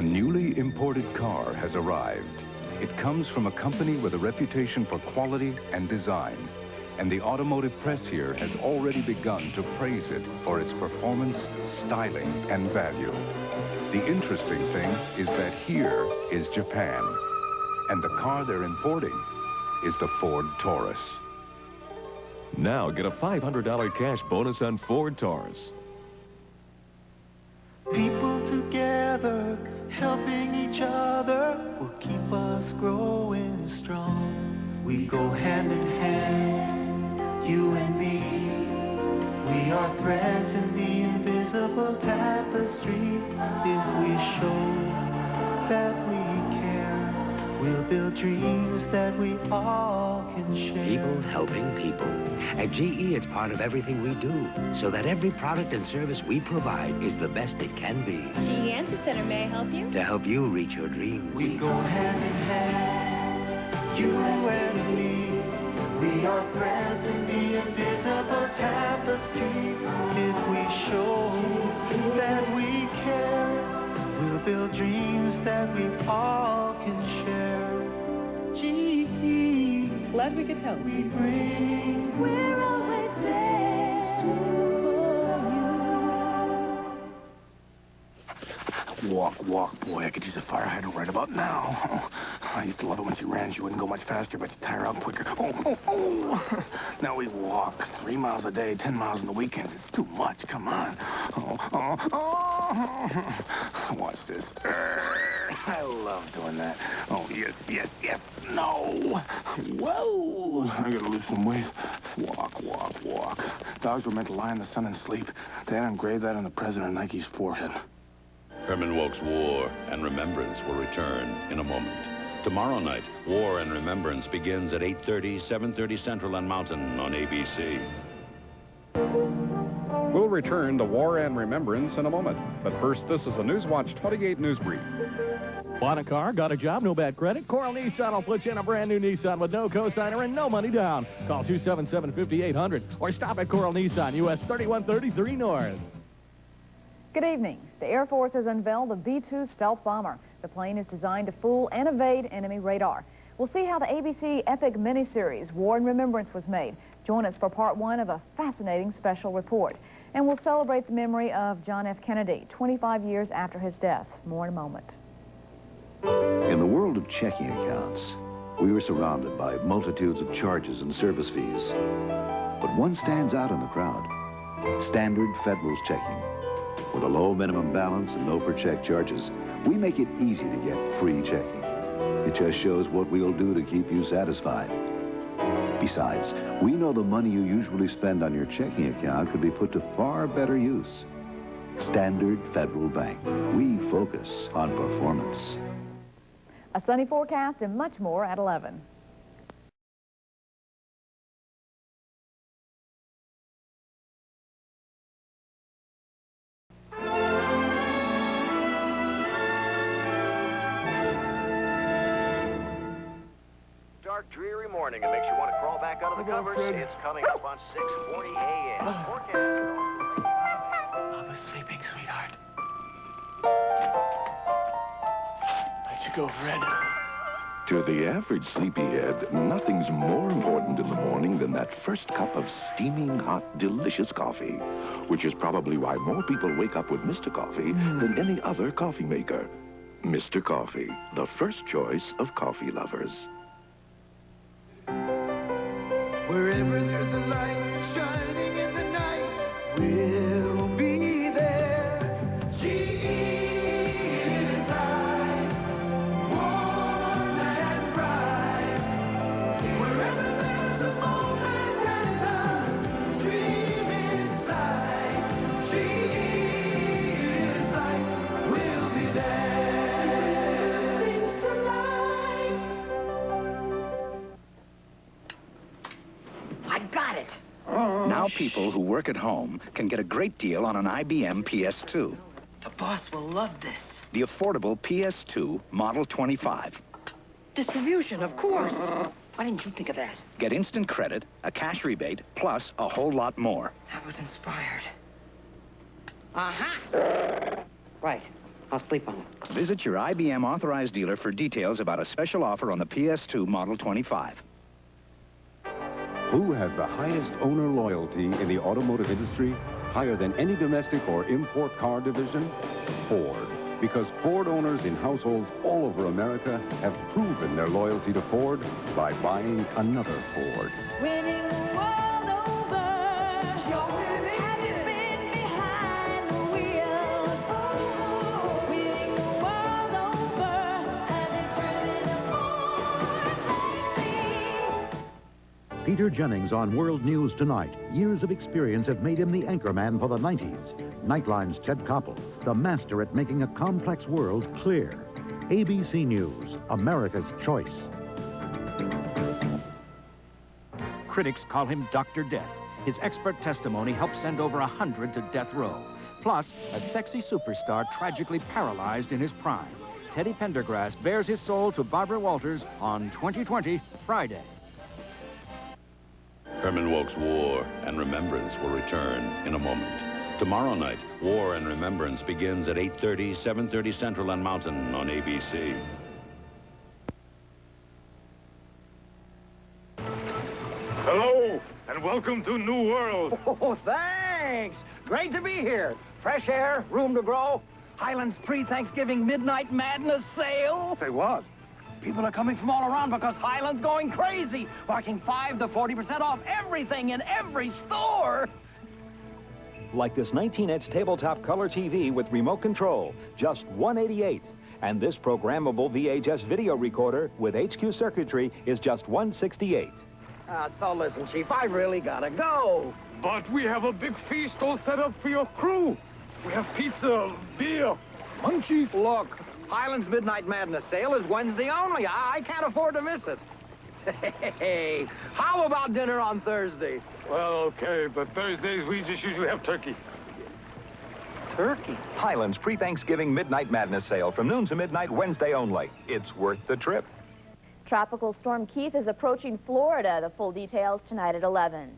newly imported car has arrived. It comes from a company with a reputation for quality and design. And the automotive press here has already begun to praise it for its performance, styling, and value. The interesting thing is that here is Japan. And the car they're importing is the Ford Taurus. Now get a $500 cash bonus on Ford Taurus. People together, helping each other, will keep us growing strong. We go hand in hand, you and me. We are threads in the invisible tapestry. If we show that we care, we'll build dreams that we all can share. People helping people. At GE, it's part of everything we do, so that every product and service we provide is the best it can be. GE Answer Center, may I help you? To help you reach your dreams. We go hand in hand, you and me. We are threads in the invisible tapestry. If we show that we care, we'll build dreams that we all can share. GE, Glad we could help. we bring. We're always there for you. Walk, walk, boy. I could use a fire hydrant right about now. I used to love it when she ran. She wouldn't go much faster, but she'd tire out quicker. Oh. Now we walk 3 miles a day, 10 miles on the weekends. It's too much. Come on. Watch this. I love doing that. Oh, yes, yes, yes. No. Whoa. I gotta lose some weight. Walk, walk, walk. Dogs were meant to lie in the sun and sleep. They had engraved that on the president of Nike's forehead. Herman Wouk's War and Remembrance will return in a moment. Tomorrow night, War and Remembrance begins at 8:30, 7:30 Central and Mountain on ABC. We'll return to War and Remembrance in a moment. But first, this is a Newswatch 28 News Brief. Bought a car, got a job, no bad credit? Coral Nissan will put you in a brand new Nissan with no cosigner and no money down. Call 277-5800 or stop at Coral Nissan, US 3133 North. Good evening. The Air Force has unveiled the B-2 stealth bomber. The plane is designed to fool and evade enemy radar. We'll see how the ABC epic miniseries War and Remembrance was made. Join us for part 1 of a fascinating special report. And we'll celebrate the memory of John F. Kennedy 25 years after his death. More in a moment. In the world of checking accounts, we were surrounded by multitudes of charges and service fees. But one stands out in the crowd: Standard Federal's checking. With a low minimum balance and no per-check charges, we make it easy to get free checking. It just shows what we'll do to keep you satisfied. Besides, we know the money you usually spend on your checking account could be put to far better use. Standard Federal Bank. We focus on performance. A sunny forecast and much more at 11. Dark, dreary morning. It makes you want to crawl back out of the covers. It's coming up on 6:40 a.m. Forecast. Papa's sleeping, sweetheart. Let you go, Fred. To the average sleepyhead, nothing's more important in the morning than that first cup of steaming hot, delicious coffee, which is probably why more people wake up with Mr. Coffee than any other coffee maker. Mr. Coffee, the first choice of coffee lovers. Wherever there's a light shining in the night, we'll be there. GE is light, warm and bright. Wherever there's a moment and a dream inside, GE is light, we'll be there. Things to life. I got it. Now people who work at home can get a great deal on an IBM PS2. The boss will love this. The affordable PS2 Model 25. Distribution, of course. Why didn't you think of that? Get instant credit, a cash rebate, plus a whole lot more. I was inspired. Aha! Right. I'll sleep on it. Visit your IBM authorized dealer for details about a special offer on the PS2 Model 25. Who has the highest owner loyalty in the automotive industry? Higher than any domestic or import car division? Ford. Because Ford owners in households all over America have proven their loyalty to Ford by buying another Ford. Winning the world over. You're winning. Have you been behind the wheel? Oh, winning the world over. Have you driven a Ford lately? Peter Jennings on World News Tonight. Years of experience have made him the anchorman for the 90s. Nightline's Ted Koppel, the master at making a complex world clear. ABC News, America's choice. Critics call him Dr. Death. His expert testimony helped send over 100 to death row. Plus, a sexy superstar tragically paralyzed in his prime. Teddy Pendergrass bears his soul to Barbara Walters on 2020 Friday. Herman Wouk's War and Remembrance will return in a moment. Tomorrow night, War and Remembrance begins at 8:30, 7:30 Central and Mountain on ABC. Hello, and welcome to New World. Oh, thanks. Great to be here. Fresh air, room to grow. Highland's pre-Thanksgiving Midnight Madness sale. Say what? People are coming from all around because Highland's going crazy, marking 5 to 40% off everything in every store. Like this 19-inch tabletop color TV with remote control, just $188. And this programmable VHS video recorder with HQ circuitry is just $168. So listen, Chief, I really gotta go. But we have a big feast all set up for your crew. We have pizza, beer, munchies. Look, Highland's Midnight Madness sale is Wednesday only. I can't afford to miss it. Hey, how about dinner on Thursday? Well, okay, but Thursdays we just usually have turkey. Turkey? Highland's pre-Thanksgiving Midnight Madness sale from noon to midnight Wednesday only. It's worth the trip. Tropical Storm Keith is approaching Florida. The full details tonight at 11.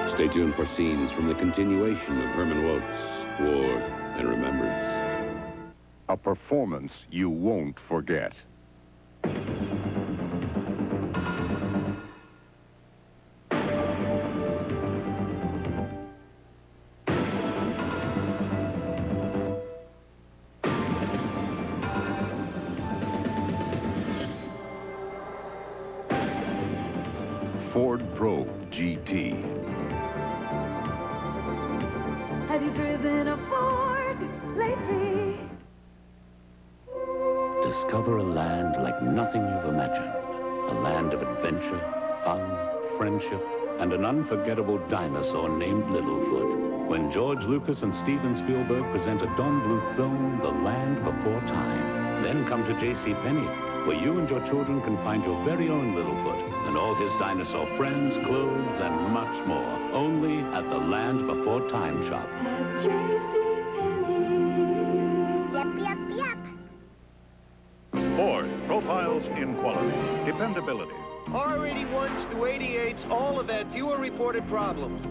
Stay tuned for scenes from the continuation of Herman Wouk's War and Remembrance. A performance you won't forget. Ford Pro GT. Have you driven a Ford lately? Discover a land like nothing you've imagined. A land of adventure, fun, friendship, and an unforgettable dinosaur named Littlefoot. When George Lucas and Steven Spielberg present a Dawn Blue film, The Land Before Time. Then come to J.C. Penney, where you and your children can find your very own Littlefoot and all his dinosaur friends, clothes, and much more. Only at the Land Before Time shop. Ford, profiles in quality, dependability. R81s to 88s, all have had fewer reported problems.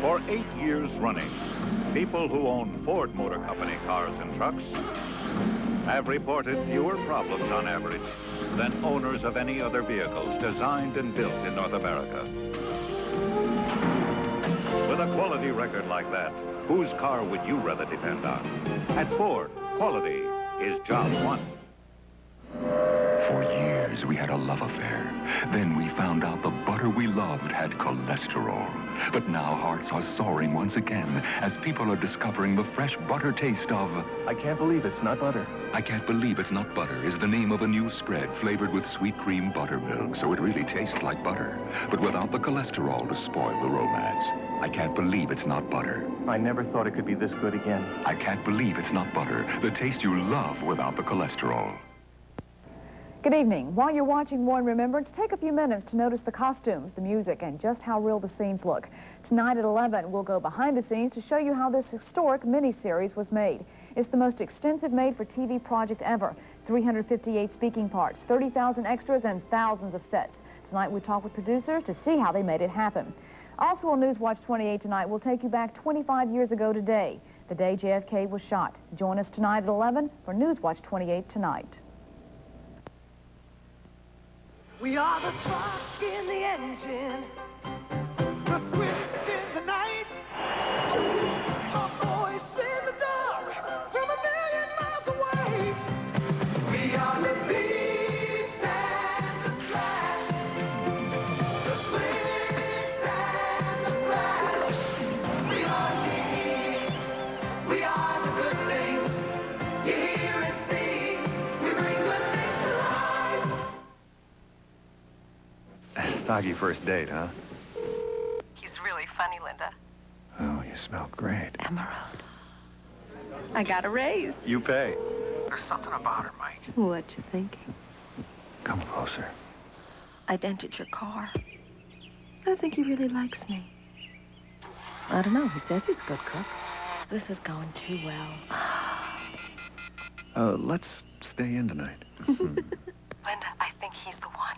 For 8 years running, people who own Ford Motor Company cars and trucks have reported fewer problems on average than owners of any other vehicles designed and built in North America. With a quality record like that, whose car would you rather depend on? At Ford, quality is job one. For years, we had a love affair. Then we found out the butter we loved had cholesterol. But now hearts are soaring once again as people are discovering the fresh butter taste of... I can't believe it's not butter. I can't believe it's not butter is the name of a new spread flavored with sweet cream buttermilk, so it really tastes like butter, but without the cholesterol to spoil the romance. I can't believe it's not butter. I never thought it could be this good again. I can't believe it's not butter, the taste you love without the cholesterol. Good evening. While you're watching War and Remembrance, take a few minutes to notice the costumes, the music, and just how real the scenes look. Tonight at 11, we'll go behind the scenes to show you how this historic miniseries was made. It's the most extensive made-for-TV project ever. 358 speaking parts, 30,000 extras, and thousands of sets. Tonight we talk with producers to see how they made it happen. Also on Newswatch 28 tonight, we'll take you back 25 years ago today, the day JFK was shot. Join us tonight at 11 for Newswatch 28 Tonight. We are the spark in the engine, the switch in the night, a voice in the dark from a million miles away. We are the beats and the scratch, the switch and the crash. We are TV, we are the good things you hear and see. We bring good things to life. Soggy first date, huh? He's really funny, Linda. Oh, you smell great. Emerald. I got a raise. You pay. There's something about her, Mike. What you thinking? Come closer. I dented your car. I think he really likes me. I don't know. He says he's a good cook. This is going too well. Let's stay in tonight. Linda, I think he's the one.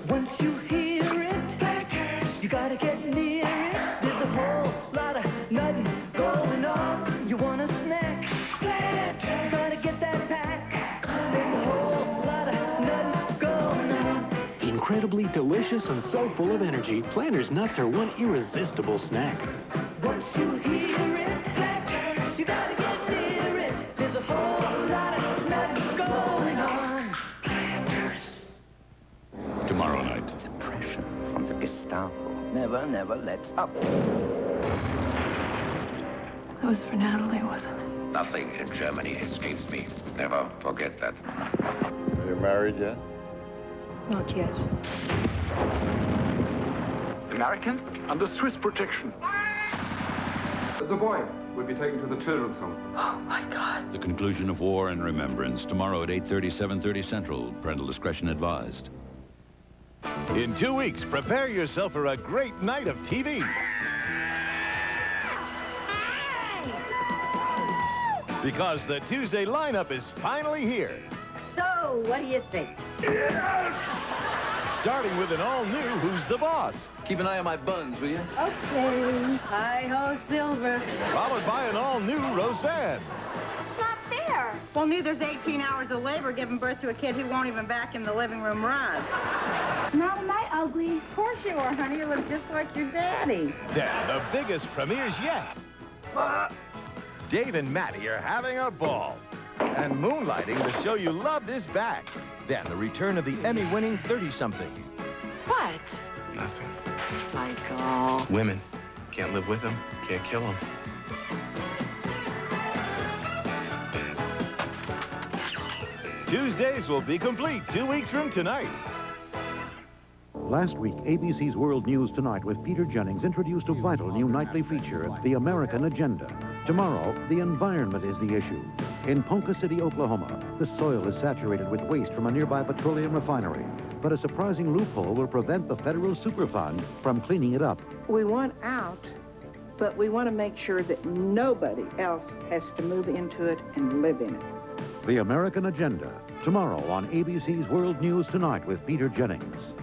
Once you hear it, you gotta get near it. There's a whole lot of nothing going on. You want a snack? You gotta get that pack. There's a whole lot of nothing going on. Incredibly delicious and so full of energy, Planters nuts are one irresistible snack. Once you hear it, you gotta get near it. There's a whole lot of nothing going on. Tomorrow night. Suppression from the Gestapo never lets up. That was for Natalie, wasn't it? Nothing in Germany escapes me. Never forget that. Are you married yet? Not yet. Americans under Swiss protection. The boy will be taken to the children's home. Oh, my God. The conclusion of War and Remembrance tomorrow at 8:30, 7:30 Central. Parental discretion advised. In 2 weeks, prepare yourself for a great night of TV. Because the Tuesday lineup is finally here. So, what do you think? Starting with an all-new Who's the Boss? Keep an eye on my buns, will you? Okay. Hi-ho, Silver. Followed by an all-new Roseanne. It's not fair. Well, neither's 18 hours of labor giving birth to a kid who won't even back in the living room run. Not am I ugly? Of course you are, honey. You look just like your daddy. Then the biggest premieres yet. Dave and Maddie are having a ball. And Moonlighting, the show you loved, is back. Then the return of the Emmy-winning 30-something. What? Nothing. Michael. Women. Can't live with them. Can't kill them. Tuesdays will be complete 2 weeks from tonight. Last week, ABC's World News Tonight with Peter Jennings introduced a vital new nightly feature, The American Agenda. Tomorrow, the environment is the issue. In Ponca City, Oklahoma, the soil is saturated with waste from a nearby petroleum refinery. But a surprising loophole will prevent the federal Superfund from cleaning it up. We want out, but we want to make sure that nobody else has to move into it and live in it. The American Agenda, tomorrow on ABC's World News Tonight with Peter Jennings.